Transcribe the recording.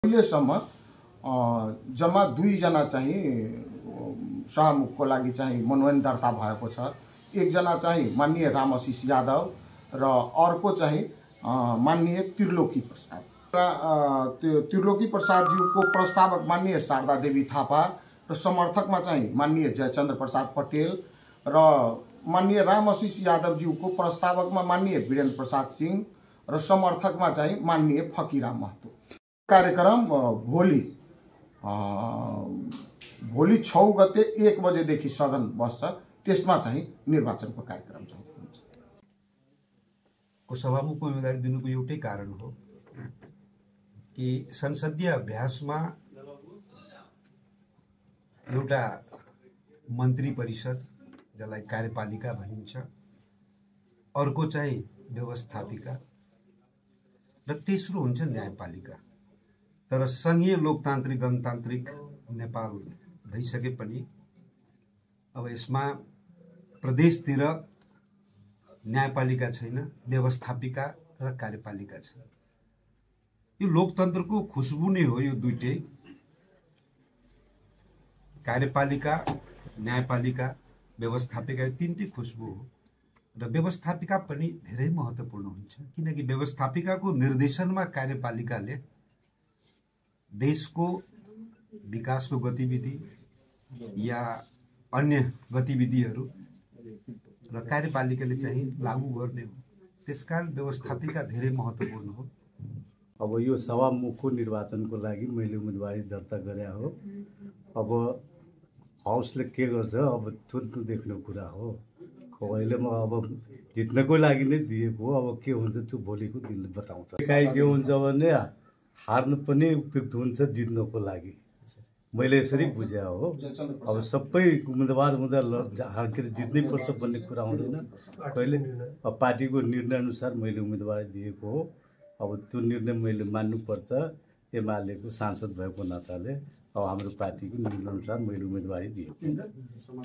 अहिलेसम्म जम्मा 2 जना चाहिँ सभामुखको लागि चाहिँ मनोनयन दर्ता भएको छ। एकजना चाहिँ माननीय रामआशीष यादव र अर्को चाहिँ माननीय त्रिलोकी प्रसाद। त्यो त्रिलोकी प्रसादज्यूको प्रस्तावक माननीय शारदा देवी थापा र समर्थकमा चाहिँ माननीय जयचन्द्र प्रसाद पटेल र माननीय रामआशीष यादवज्यूको प्रस्तावकमा माननीय वीरेन्द्र प्रसाद सिंह र समर्थकमा चाहिँ माननीय फकीराम महतो। कार्यक्रम भोलि 6 गते 1 बजेदेखि सदन बस्छ। त्यसमा चाहिँ निर्वाचनको कार्यक्रम हुन्छ। सभामुखको उम्मेदवारी दिनुको एउटै कारण हो कि संसदीय अभ्यासमा एउटा मन्त्री परिषद जसलाई कार्यपालिका भनिन्छ, अर्को चाहिँ व्यवस्थापिका र तेस्रो हुन्छ न्यायपालिका। तर संघीय लोकतान्त्रिक गणतान्त्रिक नेपाल भइसके पनि अब यसमा प्रदेशतिर न्यायपालिका छैन, व्यवस्थापिका र कार्यपालिका छ। यो लोकतन्त्रको खुशबु नै हो। यो दुईटै कार्यपालिका, न्यायपालिका, व्यवस्थापिका तीनटै खुशबु हो। र व्यवस्थापिका पनि धेरै महत्त्वपूर्ण हुन्छ, किनकि व्यवस्थापिकाको निर्देशनमा कार्यपालिकाले देशको विकासको गतिविधि या अन्य गतिविधिहरू र कार्यपालिकाले चाहिँ लागू गर्ने हो। त्यसकारण व्यवस्थापिका धेरै महत्त्वपूर्ण हो। अब यो सभामुखको निर्वाचनको लागि मैले उम्मेदवारी दर्ता गरे हो। अब हाउसले के गर्छ अब त्यो देख्ने कुरा हो। अहिले म अब जित्नको लागि नै दिएको हो। अब के हुन्छ त्यो भोलिको दिनले बताउँछ। काहीँ के हुन्छ भने हार्नु पनि उपयुक्त हुन्छ जित्नको लागि। मैले यसरी बुझे हो। अब सबै उम्मेदवार हार्केर जित्नै पर्छ भन्ने कुरा हुँदैन। कहिले अब पार्टीको निर्णय अनुसार मैले उम्मेदवारी दिएको हो। अब त्यो निर्णय मैले मान्नुपर्छ। एमालेको सांसद भएको नाताले अब हाम्रो पार्टीको निर्णय अनुसार मैले उम्मेदवारी दिएको।